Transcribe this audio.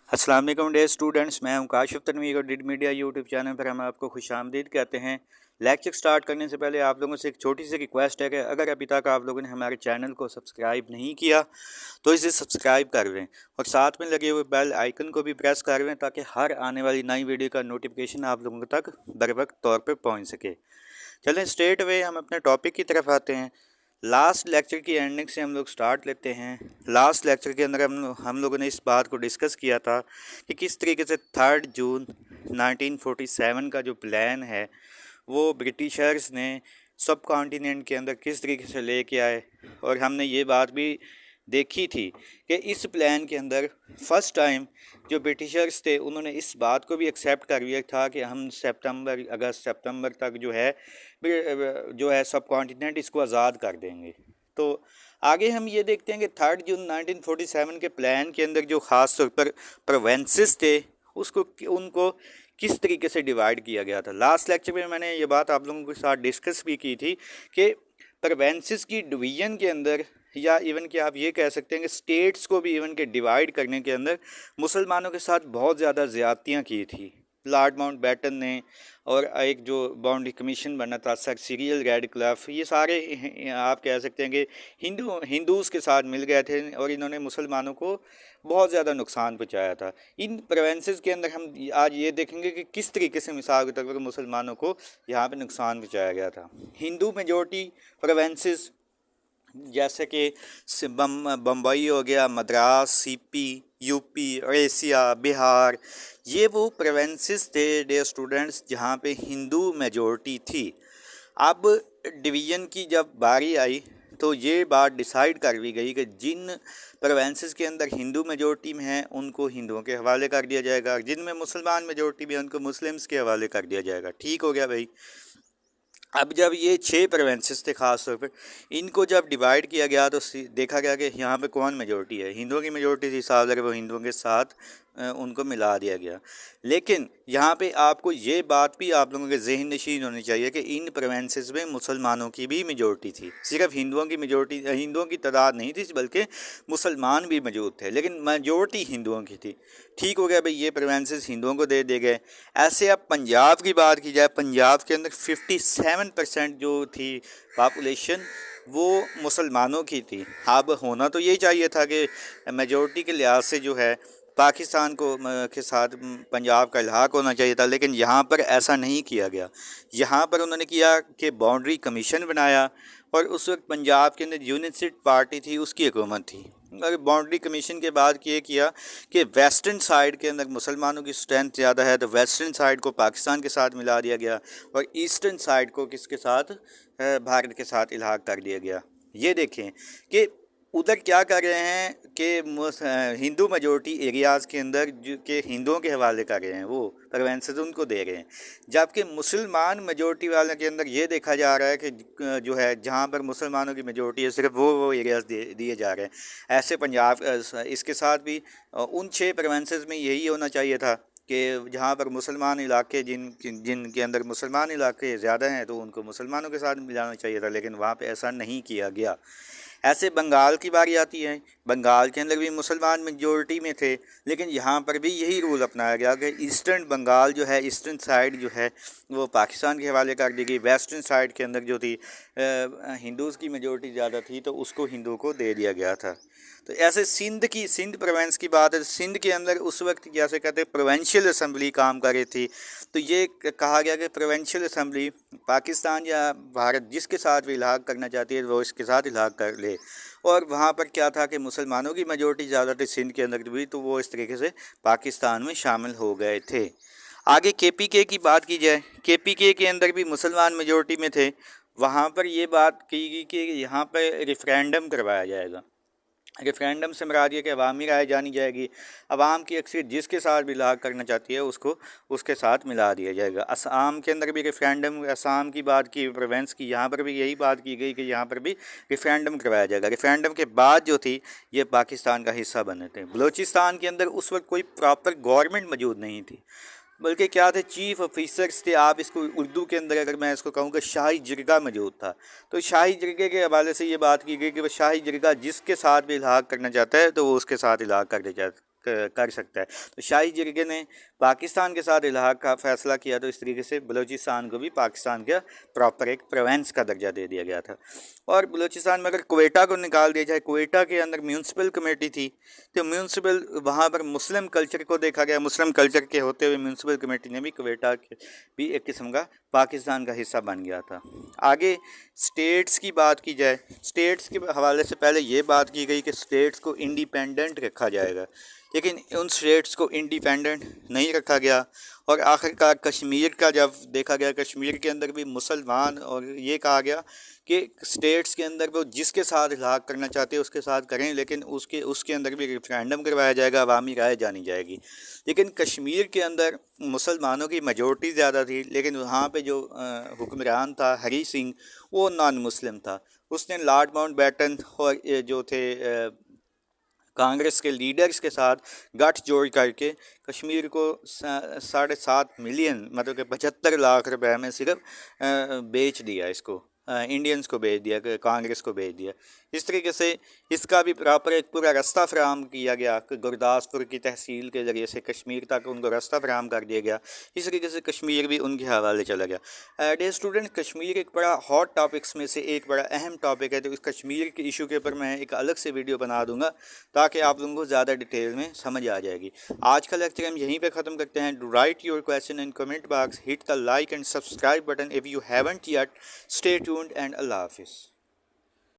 अस्सलाम वालेकुम dear students, मैं हूं काशिफ तनवीर और डिड मीडिया यूट्यूब चैनल पर हम आपको खुशामदीद कहते हैं। लेक्चर स्टार्ट करने से पहले आप लोगों से एक छोटी सी रिक्वेस्ट है कि अगर अभी तक आप लोगों ने हमारे चैनल को सब्सक्राइब नहीं किया तो इसे सब्सक्राइब कर लें और साथ में लगे हुए बेल आइकन को भी प्रेस कर लें ताकि हर आने वाली नई वीडियो का नोटिफिकेशन आप लोगों तक बर वक्त तौर पर पहुँच सके। चलें स्ट्रेट अवे हम अपने टॉपिक की तरफ आते हैं। लास्ट लेक्चर की एंडिंग से हम लोग स्टार्ट लेते हैं। लास्ट लेक्चर के अंदर हम लोगों ने इस बात को डिस्कस किया था कि किस तरीके से 3 जून 1947 का जो प्लान है वो ब्रिटिशर्स ने सब कॉन्टिनेंट के अंदर किस तरीके से लेके आए, और हमने ये बात भी देखी थी कि इस प्लान के अंदर फर्स्ट टाइम जो ब्रिटिशर्स थे उन्होंने इस बात को भी एक्सेप्ट कर लिया था कि हम अगस्त सितंबर तक जो है सब कॉन्टिनेंट इसको आज़ाद कर देंगे। तो आगे हम ये देखते हैं कि 3 जून 1947 के प्लान के अंदर जो ख़ास तौर पर प्रोविंसेस थे उनको किस तरीके से डिवाइड किया गया था। लास्ट लेक्चर में मैंने ये बात आप लोगों के साथ डिस्कस भी की थी कि प्रोविंसेस की डिवीज़न के अंदर, या इवन कि आप ये कह सकते हैं कि स्टेट्स को भी इवन के डिवाइड करने के अंदर मुसलमानों के साथ बहुत ज़्यादा ज़्यादतियाँ की थी। लॉर्ड माउंटबेटन ने और एक जो बाउंड्री कमीशन बना था सर सिरिल रेडक्लिफ, ये सारे आप कह सकते हैं कि हिंदूज़ के साथ मिल गए थे और इन्होंने मुसलमानों को बहुत ज़्यादा नुकसान पहुंचाया था। इन प्रोविंसेस के अंदर हम आज ये देखेंगे कि किस तरीके से मिसाल के तौर पर मुसलमानों को यहाँ पे नुकसान पहुंचाया गया था। हिंदू मेजॉरिटी प्रोविंसेस जैसे कि बम्बई हो गया, मद्रास, सीपी, यूपी, उड़ीसा, बिहार, ये वो प्रोविंसेस थे डियर स्टूडेंट्स जहाँ पे हिंदू मेजॉरिटी थी। अब डिवीज़न की जब बारी आई तो ये बात डिसाइड कर ली गई कि जिन प्रोविंसेस के अंदर हिंदू मेजॉरिटी में हैं उनको हिंदुओं के हवाले कर दिया जाएगा, जिनमें मुसलमान मेजॉरिटी में उनको मुस्लिम्स के हवाले कर दिया जाएगा। ठीक हो गया भाई। अब जब ये 6 प्रोविंसेस थे ख़ास तौर पर, इनको जब डिवाइड किया गया तो देखा गया कि यहाँ पे कौन मेजॉरिटी है। हिंदुओं की मेजॉरिटी थी, साफ लगे वो हिंदुओं के साथ उनको मिला दिया गया। लेकिन यहाँ पे आपको ये बात भी आप लोगों के ज़हन नशीन होनी चाहिए कि इन प्रोविंसेस में मुसलमानों की भी मेजॉरिटी थी। सिर्फ हिंदुओं की मेजॉरिटी, हिंदुओं की तादाद नहीं थी बल्कि मुसलमान भी मौजूद थे, लेकिन मेजॉरिटी हिंदुओं की थी। ठीक हो गया भाई, ये प्रोविंसेस हिंदुओं को दे दिए गए। ऐसे अब पंजाब की बात की जाए, पंजाब के अंदर 57% जो थी पॉपुलेशन वो मुसलमानों की थी। अब होना तो यही चाहिए था कि मेजॉरिटी के लिहाज से जो है पाकिस्तान के साथ पंजाब का इल्हाक होना चाहिए था, लेकिन यहाँ पर ऐसा नहीं किया गया। यहाँ पर उन्होंने किया कि बाउंड्री कमीशन बनाया और उस वक्त पंजाब के अंदर यूनिटेड पार्टी थी, उसकी हुकूमत थी। और बाउंड्री कमीशन के बाद ये किया कि वेस्टर्न साइड के अंदर मुसलमानों की स्ट्रेंथ ज़्यादा है तो वेस्टर्न साइड को पाकिस्तान के साथ मिला दिया गया और ईस्टर्न साइड को किसके साथ, भारत के साथ इल्हाक कर दिया गया। ये देखें कि उधर क्या कर रहे हैं कि हिंदू मेजॉरिटी एरियाज़ के अंदर जो कि हिंदुओं के हवाले कर रहे हैं वो प्रोविंसेस उनको दे रहे हैं, जबकि मुसलमान मेजॉरिटी वाले के अंदर ये देखा जा रहा है कि जो है जहाँ पर मुसलमानों की मेजॉरिटी है सिर्फ वो एरियाज़ दिए जा रहे हैं। ऐसे पंजाब इसके साथ भी उन 6 प्रोविंसेस में यही होना चाहिए था कि जहाँ पर मुसलमान इलाके जिनके अंदर मुसलमान इलाके ज़्यादा हैं तो उनको मुसलमानों के साथ मिलाना चाहिए था, लेकिन वहाँ पे ऐसा नहीं किया गया। ऐसे बंगाल की बारी आती है, बंगाल के अंदर भी मुसलमान मेजॉरिटी में थे, लेकिन यहाँ पर भी यही रूल अपनाया गया कि ईस्टर्न बंगाल जो है, ईस्टर्न साइड जो है वो पाकिस्तान के हवाले कर दी गई। वेस्टर्न साइड के अंदर जो थी हिंदूज़ की मेजॉरिटी ज़्यादा थी तो उसको हिंदुओं को दे दिया गया था। तो ऐसे सिंध प्रोविंस की बात है, सिंध के अंदर उस वक्त जैसे कहते हैं प्रोविंशियल असम्बली काम कर रही थी, तो ये कहा गया कि प्रोविंशियल असम्बली पाकिस्तान या भारत जिसके साथ भी इल्हाक करना चाहती है वो इसके साथ इल्हाक कर ले। और वहाँ पर क्या था कि मुसलमानों की मेजॉरिटी ज़्यादा थी सिंध के अंदर भी, तो वो इस तरीके से पाकिस्तान में शामिल हो गए थे। आगे KPK की बात की जाए, KPK के अंदर भी मुसलमान मेजॉरिटी में थे। वहाँ पर ये बात की गई कि यहाँ पर रेफरेंडम करवाया जाएगा। रेफरेंडम से मुराद ये कि अवामी राय जानी जाएगी, अवाम की अक्सरियत जिसके साथ भी इल्हाक करना चाहती है उसको उसके साथ मिला दिया जाएगा। असम के अंदर भी रेफरेंडम, असम की बात की, प्रोविंस की, यहाँ पर भी यही बात की गई कि यहाँ पर भी रेफरेंडम करवाया जाएगा। रेफरेंडम के बाद जो थी ये पाकिस्तान का हिस्सा बने थे। बलूचिस्तान के अंदर उस वक्त कोई प्रॉपर गवर्नमेंट मौजूद नहीं थी, बल्कि क्या थे, चीफ ऑफिसर्स थे। आप इसको उर्दू के अंदर अगर मैं इसको कहूँ कि शाही जिरगा मौजूद था, तो शाही जिरगे के हवाले से ये बात की गई कि वह शाही जिरगा जिसके साथ भी इल्हाक करना चाहता है तो वो उसके साथ इल्हाक कर दिया کر سکتا ہے۔ تو شاہی جرگے نے پاکستان کے ساتھ الحاق کا فیصلہ کیا، تو اس طریقے سے بلوچستان کو بھی پاکستان کا پراپر ایک پروونس کا درجہ دے دیا گیا تھا۔ اور بلوچستان میں اگر کوئٹہ کو نکال دیا جائے، کوئٹہ کے اندر میونسپل کمیٹی تھی، تو میونسپل وہاں پر مسلم کلچر کو دیکھا گیا، مسلم کلچر کے ہوتے ہوئے میونسپل کمیٹی نے بھی کوئٹہ کے بھی ایک قسم کا پاکستان کا حصہ بن گیا تھا۔ آگے سٹیٹس کی بات کی جائے، سٹیٹس کے حوالے سے پہلے یہ بات کی گئی کہ سٹیٹس کو انڈیپینڈنٹ رکھا جائے گا، لیکن ان سٹیٹس کو انڈیپینڈنٹ نہیں رکھا گیا، اور آخر کار کشمیر کا جب دیکھا گیا، کشمیر کے اندر بھی مسلمان، اور یہ کہا گیا کہ سٹیٹس کے اندر وہ جس کے ساتھ الحاق کرنا چاہتے ہیں اس کے ساتھ کریں، لیکن اس کے اندر بھی ریفرینڈم کروایا جائے گا، عوامی رائے جانی جائے گی۔ لیکن کشمیر کے اندر مسلمانوں کی میجورٹی زیادہ تھی، لیکن وہاں پہ جو حکمران تھا ہری سنگھ، وہ نان مسلم تھا۔ اس نے لارڈ ماؤنٹ بیٹن اور جو تھے کانگریس کے لیڈرز کے ساتھ گٹھ جوڑ کر کے کشمیر کو 7.5 ملین مطلب کہ 75 لاکھ روپے میں صرف بیچ دیا، اس کو انڈینز کو بیچ دیا، کانگریس کو بیچ دیا۔ اس طریقے سے اس کا بھی پراپر ایک پورا راستہ فراہم کیا گیا کہ گرداسپور کی تحصیل کے ذریعے سے کشمیر تک ان کو راستہ فراہم کر دیا گیا۔ اس طریقے سے کشمیر بھی ان کے حوالے چلا گیا۔ ڈیئر اسٹوڈنٹ، کشمیر ایک بڑا ہاٹ ٹاپکس میں سے ایک بڑا اہم ٹاپک ہے، تو اس کشمیر کے ایشو کے اوپر میں ایک الگ سے ویڈیو بنا دوں گا تاکہ آپ لوگوں کو زیادہ ڈیٹیل میں سمجھ آ جائے گی۔ آج کا لیکچر ہم یہیں پہ ختم کرتے ہیں۔ Do write your question in comment box, hit the like and subscribe button if you haven't yet. Stay tuned and Allah Hafiz.